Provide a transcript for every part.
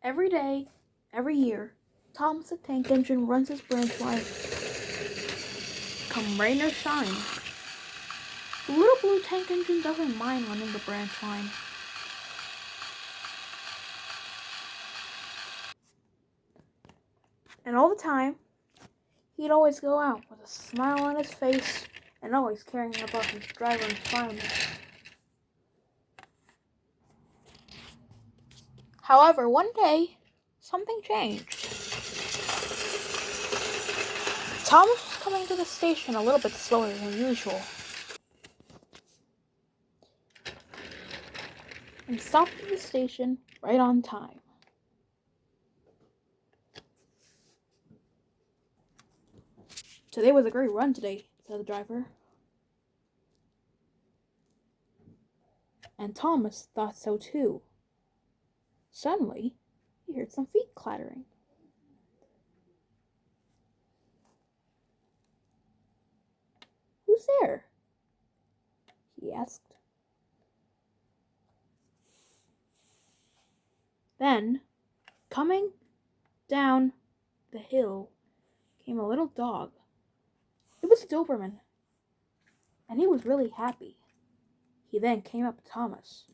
Every day, every year, Thomas the Tank Engine runs his branch line. Come rain or shine, the little blue tank engine doesn't mind running the branch line. And all the time, he'd always go out with a smile on his face and always caring about his driver's environment. However, one day, something changed. Thomas was coming to the station a little bit slower than usual, and stopped at the station right on time. Today was a great run today, said the driver. And Thomas thought so too. Suddenly, he heard some feet clattering. Who's there? He asked. Then, coming down the hill, came a little dog. It was Doberman, and he was really happy. He then came up to Thomas.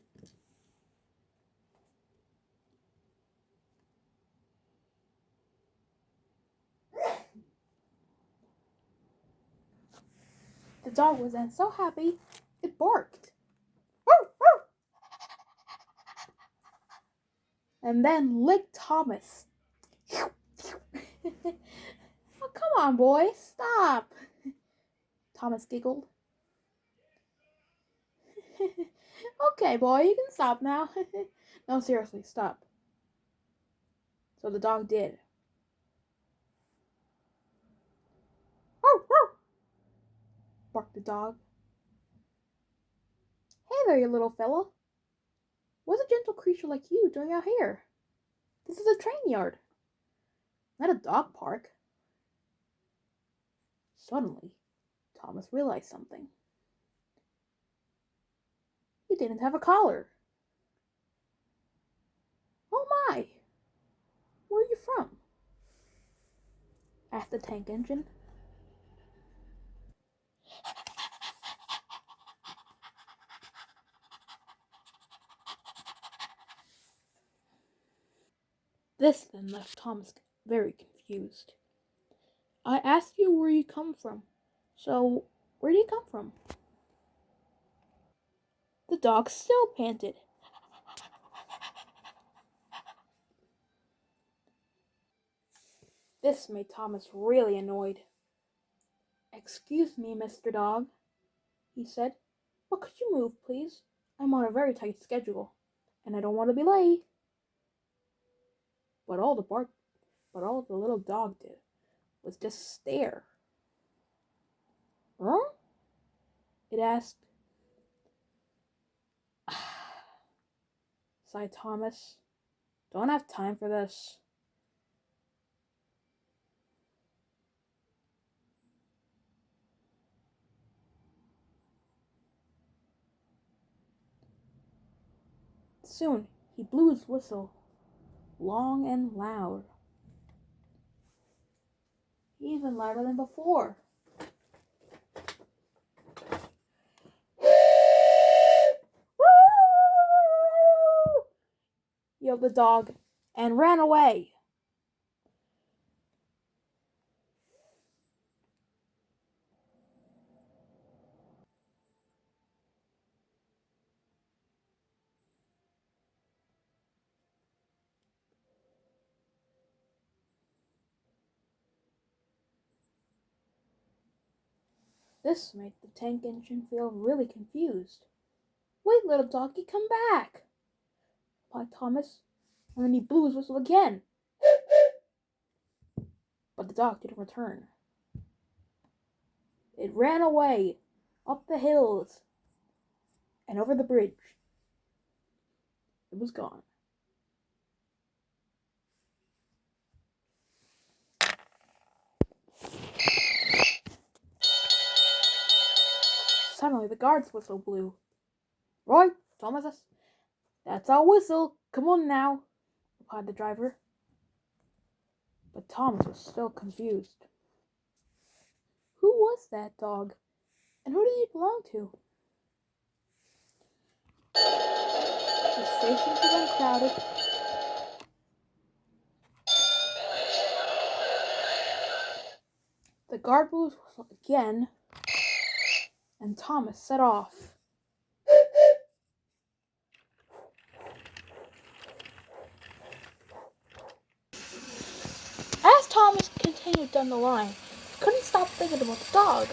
The dog was then so happy, it barked. And then licked Thomas. Oh, come on, boy, stop. Thomas giggled. Okay, boy, you can stop now. No, seriously, stop. So the dog did. Barked the dog. Hey there, you little fella. What's a gentle creature like you doing out here? This is a train yard, not a dog park. Suddenly, Thomas realized something. He didn't have a collar. Oh my! Where are you from? Asked the tank engine. This then left Thomas very confused. I asked you where you come from, so where do you come from? The dog still panted. This made Thomas really annoyed. Excuse me, Mr. Dog, he said, but could you move, please? I'm on a very tight schedule, and I don't want to be late. But all the little dog did was just stare. Huh? It asked. Sighed Thomas. Don't have time for this. Soon he blew his whistle, long and loud. Even louder than before. Yelled the dog and ran away. This made the tank engine feel really confused. Wait, little doggy, come back, replied Thomas, and then he blew his whistle again. But the dog didn't return. It ran away, up the hills, and over the bridge. It was gone. Suddenly the guard's whistle blew. Right, Thomas, that's our whistle. Come on now, replied the driver. But Thomas was still confused. Who was that dog? And who did he belong to? The station became crowded. The guard blew his whistle again, and Thomas set off. As Thomas continued down the line, he couldn't stop thinking about the dog.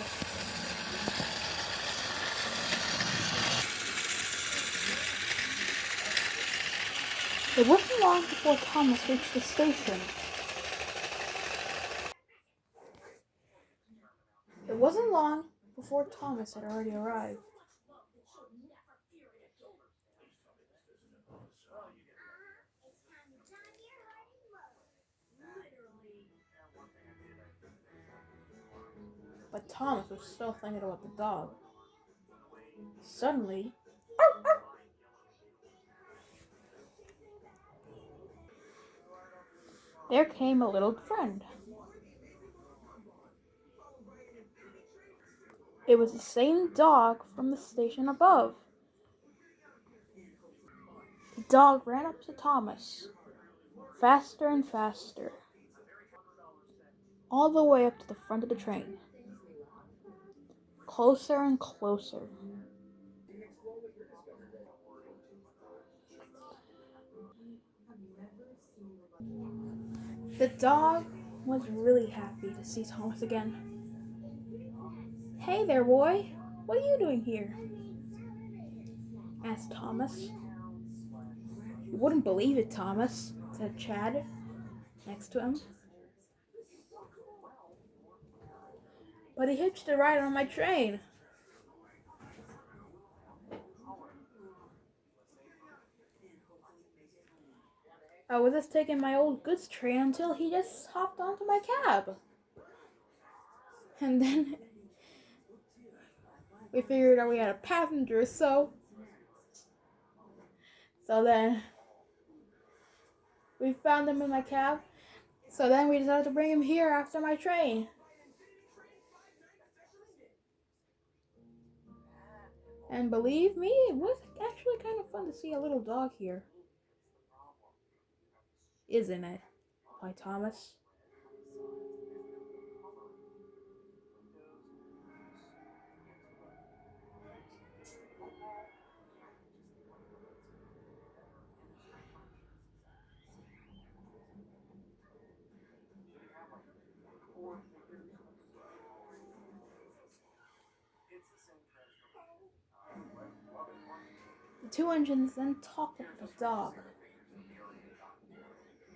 It wasn't long before Thomas reached the station. It wasn't long before Thomas had already arrived. But Thomas was still thinking about the dog. Suddenly, there came a little friend. It was the same dog from the station above. The dog ran up to Thomas, faster and faster, all the way up to the front of the train. Closer and closer. The dog was really happy to see Thomas again. "Hey there, boy. What are you doing here?" asked Thomas. "You wouldn't believe it, Thomas," said Chad next to him. "But he hitched a ride on my train." "I was just taking my old goods train until he just hopped onto my cab. And then we figured out we had a passenger, so then we found him in my cab. So then we decided to bring him here after my train." And believe me, it was actually kind of fun to see a little dog here. "Isn't it?" replied Thomas. The two engines then talked about the dog.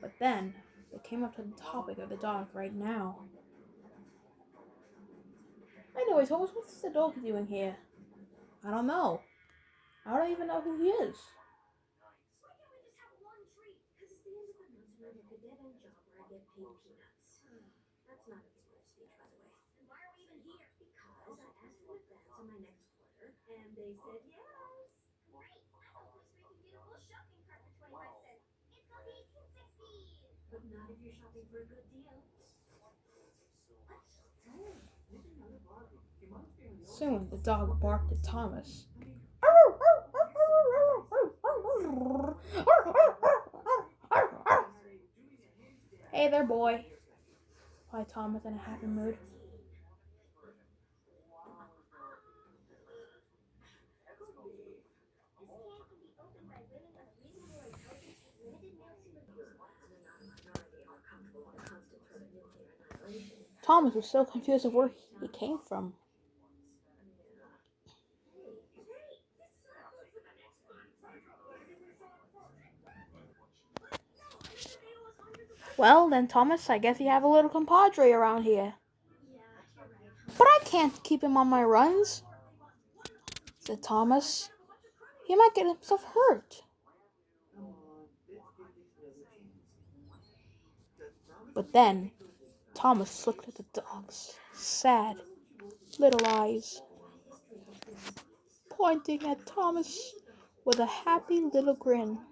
But then they came up to the topic of the dog right now. "Anyway, Thomas, what's the dog doing here?" "I don't know. I don't even know who he is." Soon the dog barked at Thomas. "Hey there, boy," replied Thomas in a happy mood. Thomas was so confused of where he came from. "Well, then, Thomas, I guess you have a little compadre around here." "But I can't keep him on my runs," said Thomas. "He might get himself hurt." But then Thomas looked at the dog's sad little eyes, pointing at Thomas with a happy little grin.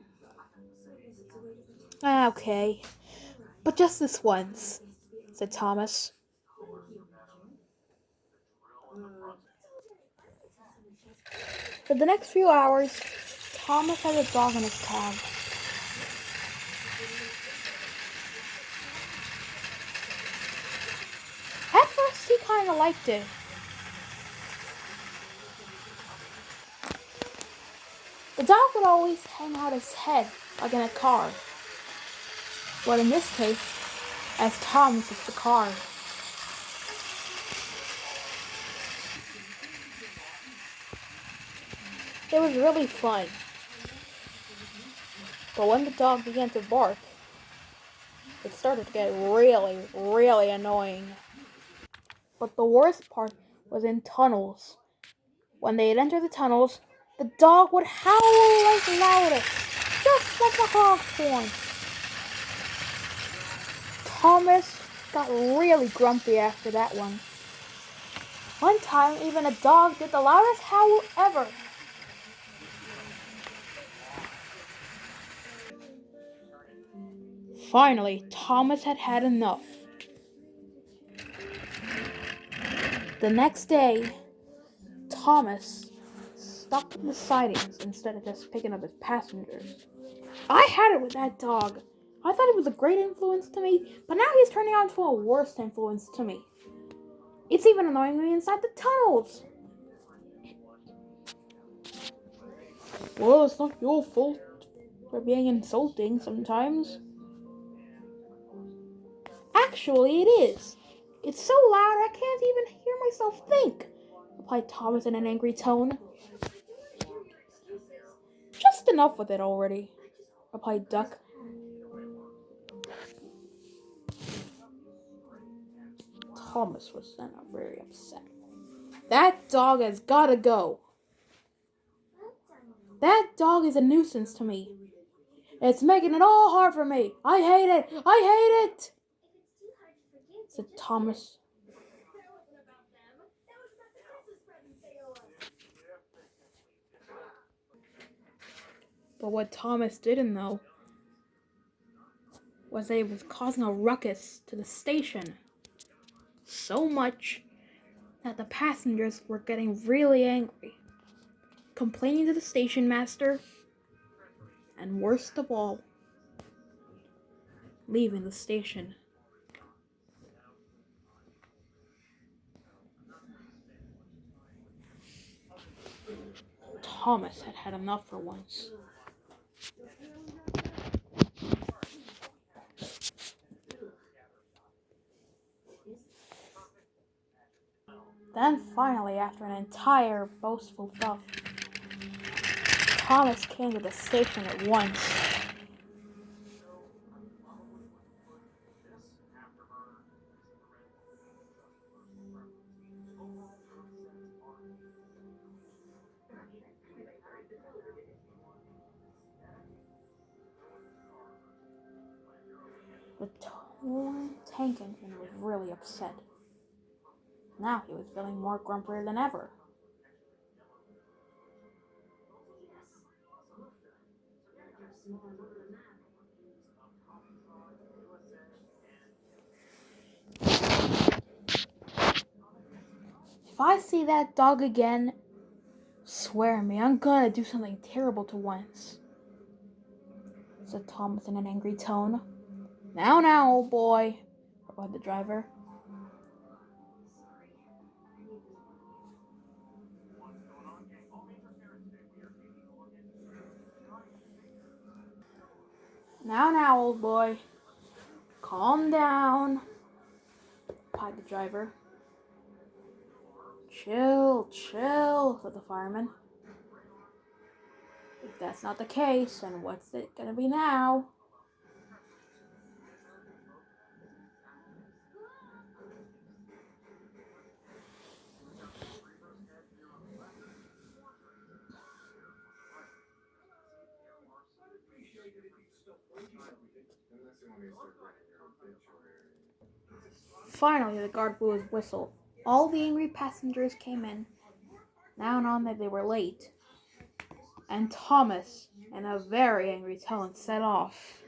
Ah, okay, but just this once, said Thomas. For the next few hours, Thomas had a dog in his cab. At first, he kind of liked it. The dog would always hang out his head like in a car. But in this case, as Thomas is the car. It was really fun. But when the dog began to bark, it started to get really, really annoying. But the worst part was in tunnels. When they had entered the tunnels, the dog would howl like loudest, just like a honk. Thomas got really grumpy after that one. One time, even a dog did the loudest howl ever. Finally, Thomas had had enough. The next day, Thomas stopped in the sidings instead of just picking up his passengers. I had it with that dog. I thought he was a great influence to me, but now he's turning out into a worse influence to me. It's even annoying me inside the tunnels. Well, it's not your fault for being insulting sometimes. Actually, it is. It's so loud I can't even hear myself think, replied Thomas in an angry tone. Just enough with it already, replied Duck. Thomas was then very upset. That dog has gotta go. That dog is a nuisance to me. It's making it all hard for me. I hate it. I hate it, said Thomas. But what Thomas didn't know was that it was causing a ruckus to the station. So much that the passengers were getting really angry, complaining to the station master, and worst of all, leaving the station. Thomas had had enough for once. Then finally, after an entire boastful puff, Thomas came to the station at once. The torn tank engine was really upset. Now he was feeling more grumpier than ever. If I see that dog again, swear me, I'm gonna do something terrible to once, said Thomas in an angry tone. Now, old boy, replied the driver. Now, old boy, calm down, replied the driver. Chill, said the fireman. If that's not the case, then what's it gonna be now? Finally, the guard blew his whistle. All the angry passengers came in, now knowing that they were late, and Thomas, in a very angry tone, set off.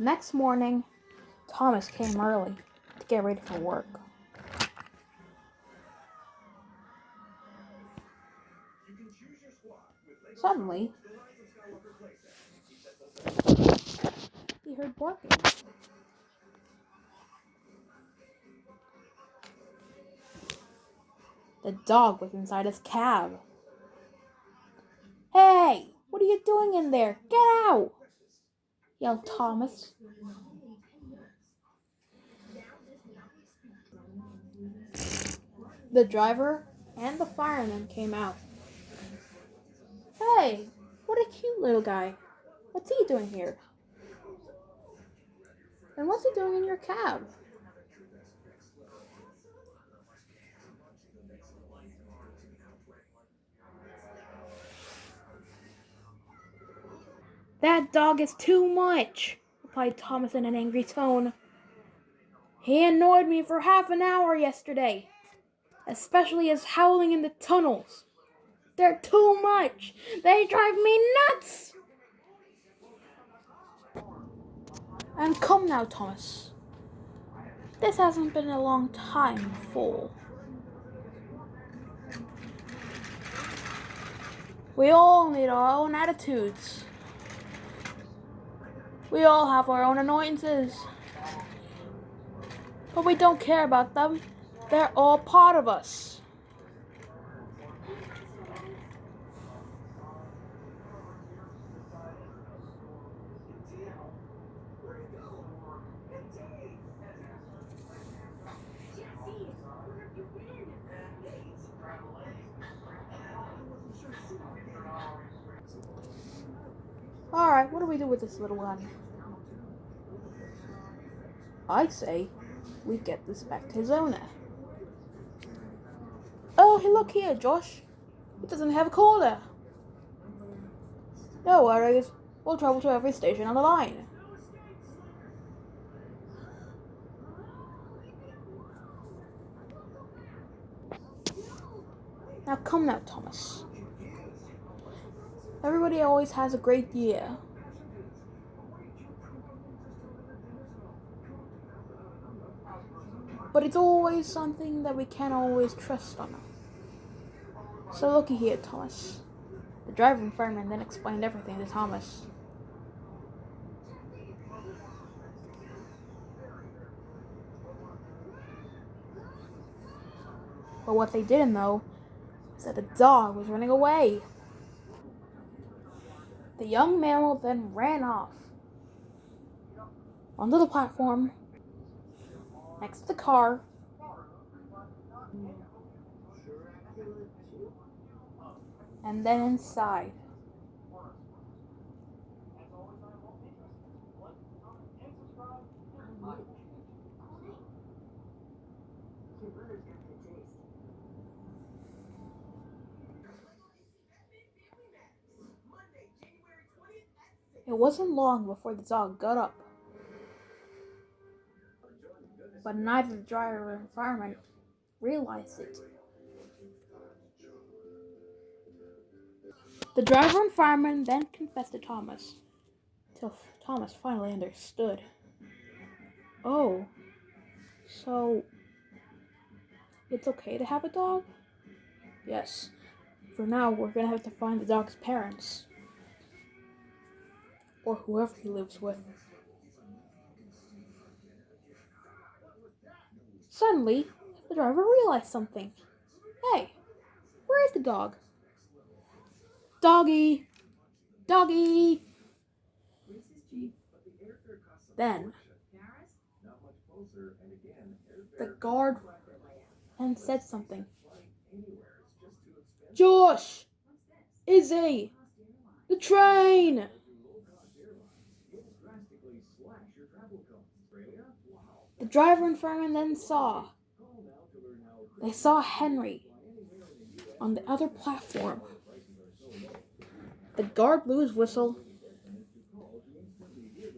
Next morning, Thomas came early to get ready for work. Suddenly, he heard barking. The dog was inside his cab. "Hey, what are you doing in there? Get out!" yelled Thomas. The driver and the fireman came out. "Hey, what a cute little guy. What's he doing here? And what's he doing in your cab?" "That dog is too much," replied Thomas in an angry tone. "He annoyed me for half an hour yesterday, especially his howling in the tunnels. They're too much. They drive me nuts." "And come now, Thomas. This hasn't been a long time full. We all need our own attitudes. We all have our own annoyances. But we don't care about them. They're all part of us." "Alright, what do we do with this little one?" "I say we get this back to his owner." "Oh, hey, look here, Josh. It doesn't have a collar." "No worries. We'll travel to every station on the line." "Now come now, Thomas. Everybody always has a great year. But it's always something that we can't always trust on. So looky here, Thomas." The driver and fireman then explained everything to Thomas. But what they didn't know is that the dog was running away. The young mammal then ran off onto the platform next to the car and then inside. It wasn't long before the dog got up, but neither the driver or fireman realized it. The driver and fireman then confessed to Thomas, till Thomas finally understood. "Oh, so it's okay to have a dog?" "Yes. For now, we're gonna have to find the dog's parents, or whoever he lives with." Suddenly, the driver realized something. "Hey, where is the dog? Doggy! Doggy!" Then, the guard and said something. "Josh! Izzy! The train!" The driver and fireman then saw. They saw Henry on the other platform. The guard blew his whistle,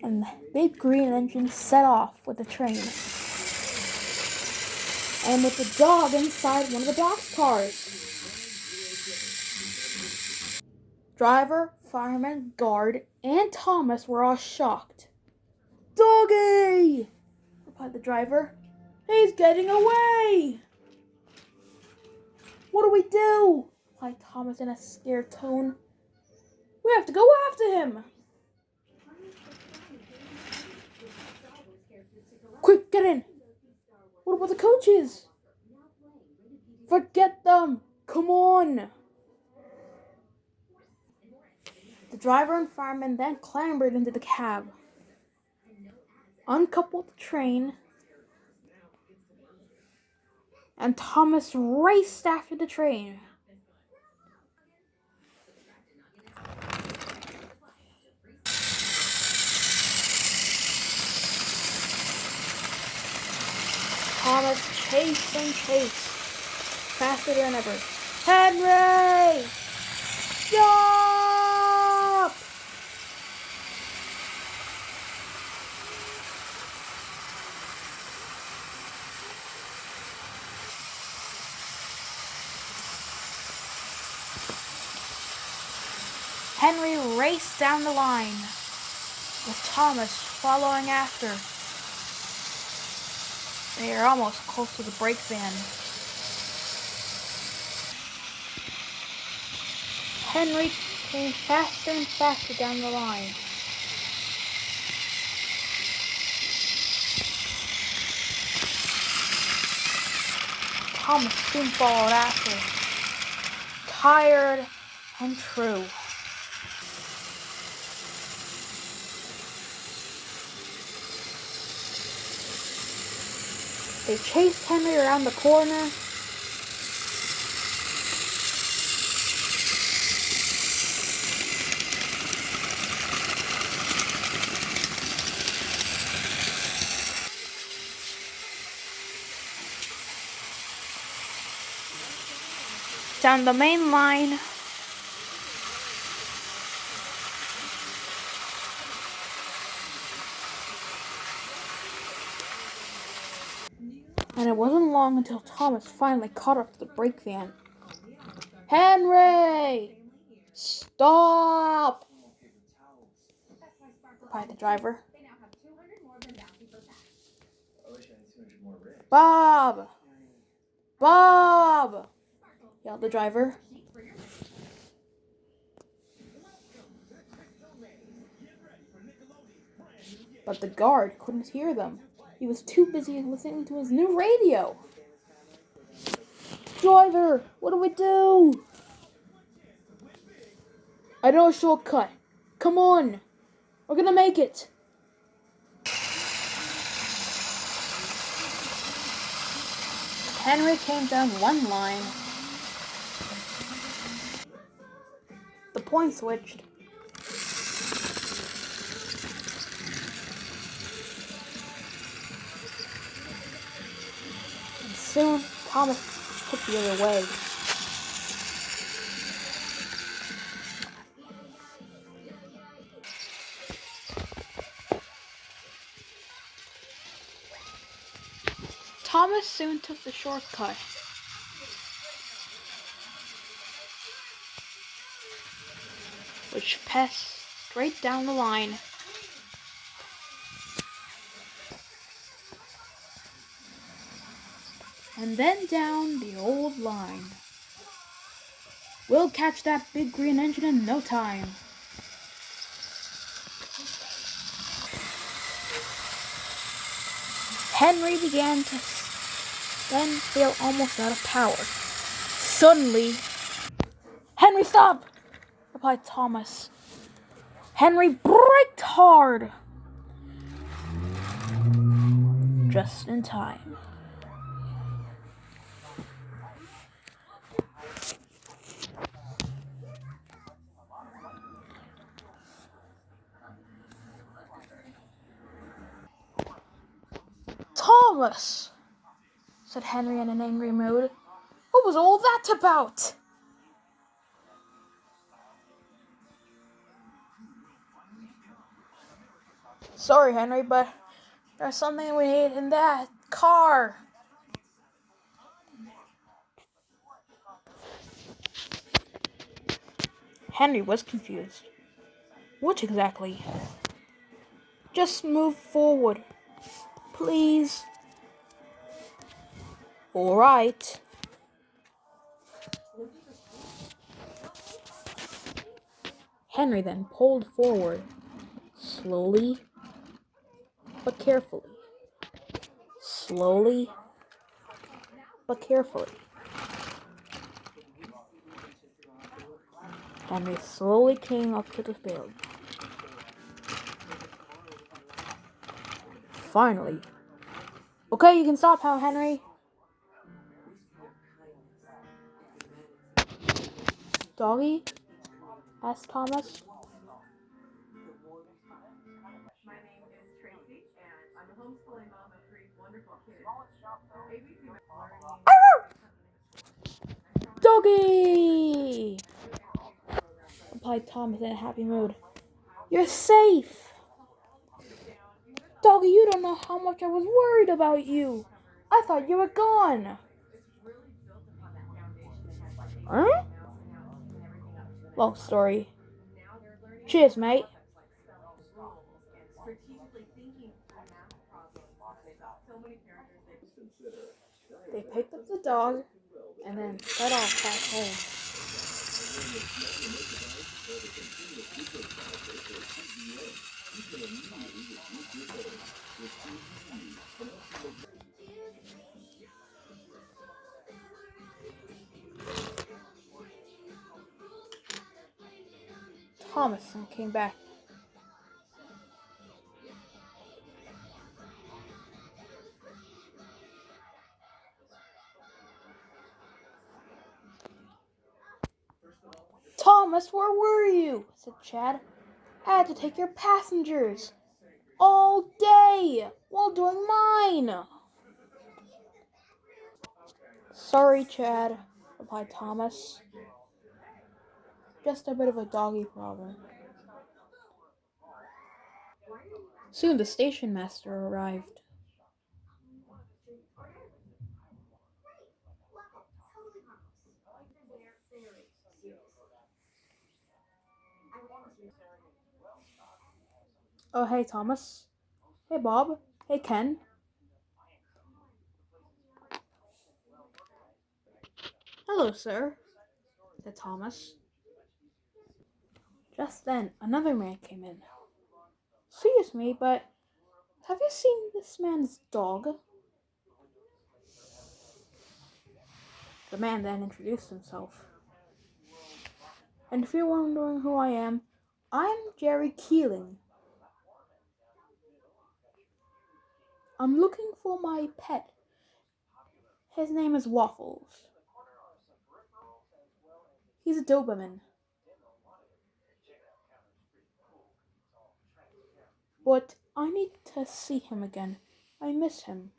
and the big green engine set off with the train, and with the dog inside one of the boxcars. Driver, fireman, guard, and Thomas were all shocked. Doggy! Replied the driver. He's getting away! What do we do? Replied Thomas in a scared tone. We have to go after him. Quick, get in. What about the coaches? Forget them. Come on. The driver and fireman then clambered into the cab, uncoupled the train, and Thomas raced after the train. Thomas chased and chased, faster than ever. Henry! Stop! Henry raced down the line, with Thomas following after. They are almost close to the brake van. Henry came faster and faster down the line. Thomas soon followed after, tired and true. They chased Henry around the corner. Down the main line. And it wasn't long until Thomas finally caught up to the brake van. Henry! Stop! Replied the driver. Bob! Bob! Yelled the driver. But the guard couldn't hear them. He was too busy listening to his new radio. Driver, what do we do? I know a shortcut. Come on. We're gonna make it. Henry came down one line. The point switched. And soon, Thomas took the other way. Thomas soon took the shortcut. Which passed straight down the line. And then down the old line. We'll catch that big green engine in no time. Henry began to then feel almost out of power. Suddenly, Henry, stop! Replied Thomas. Henry braked hard. Just in time. Thomas, said Henry in an angry mood. What was all that about? Sorry, Henry, but there's something we need in that car. Henry was confused. What exactly? Just move forward, please. All right. Henry then pulled forward, slowly but carefully. Slowly but carefully. Henry slowly came up to the field. Finally. Okay, you can stop now, Henry. Doggy? Asked Thomas. Doggy! Replied Thomas in a happy mood. You're safe! Doggy, you don't know how much I was worried about you. I thought you were gone. Huh? Long story. Cheers, mate. They picked up the dog and then set off back home. Thomas came back. Thomas, where were you? Said Chad. I had to take your passengers all day while doing mine. Sorry, Chad, replied Thomas. Just a bit of a doggy problem. Soon the station master arrived. Oh, hey, Thomas. Hey, Bob. Hey, Ken. Hello, sir, said Thomas. Just then, another man came in. Excuse me, but have you seen this man's dog? The man then introduced himself. And if you're wondering who I am, I'm Jerry Keeling. I'm looking for my pet. His name is Waffles. He's a Doberman. But I need to see him again. I miss him.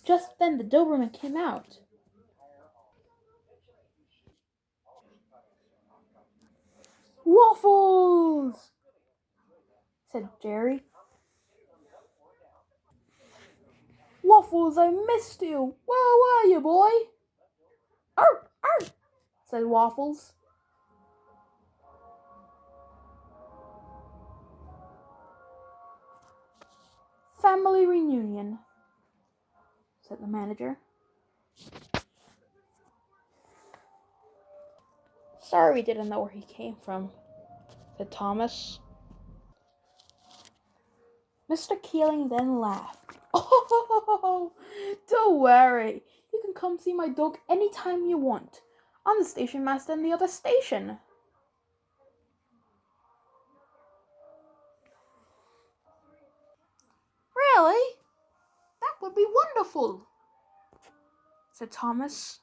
Just then the Doberman came out. Waffles! Said Jerry. Waffles, I missed you. Where were you, boy? Arr, arr, said Waffles. Family reunion, said the manager. Sorry we didn't know where he came from, said Thomas. Mr. Keeling then laughed. Oh, don't worry. You can come see my dog anytime you want. I'm the station master in the other station. Really? That would be wonderful, said Thomas.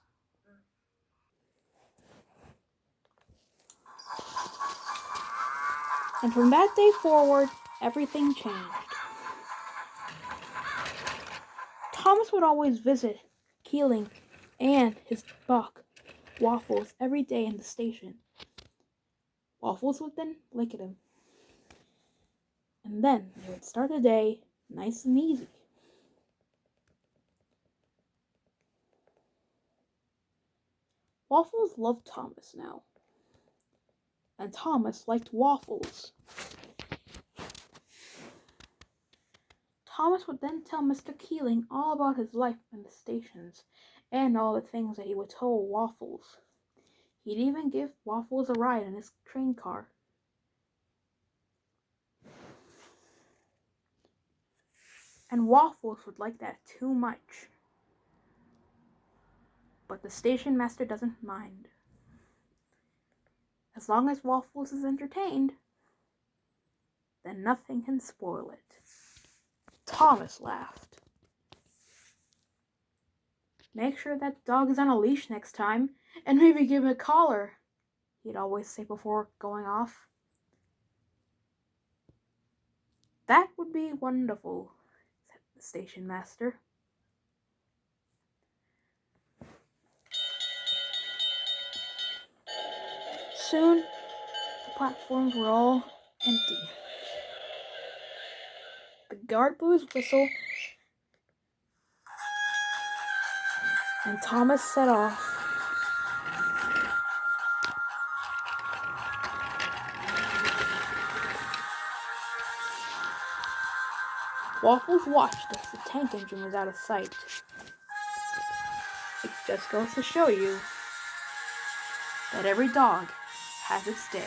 And from that day forward, everything changed. Thomas would always visit Keeling and his dog, Waffles, every day in the station. Waffles would then lick at him. And then they would start the day nice and easy. Waffles loved Thomas now. And Thomas liked Waffles. Thomas would then tell Mr. Keeling all about his life in the stations and all the things that he would tell Waffles. He'd even give Waffles a ride in his train car. And Waffles would like that too much. But the station master doesn't mind. As long as Waffles is entertained, then nothing can spoil it. Thomas laughed. Make sure that dog is on a leash next time, and maybe give him a collar, he'd always say before going off. That would be wonderful, said the station master. Soon, the platforms were all empty. The guard blew his whistle, and Thomas set off. Waffles watched as the tank engine was out of sight. It just goes to show you that every dog has its day.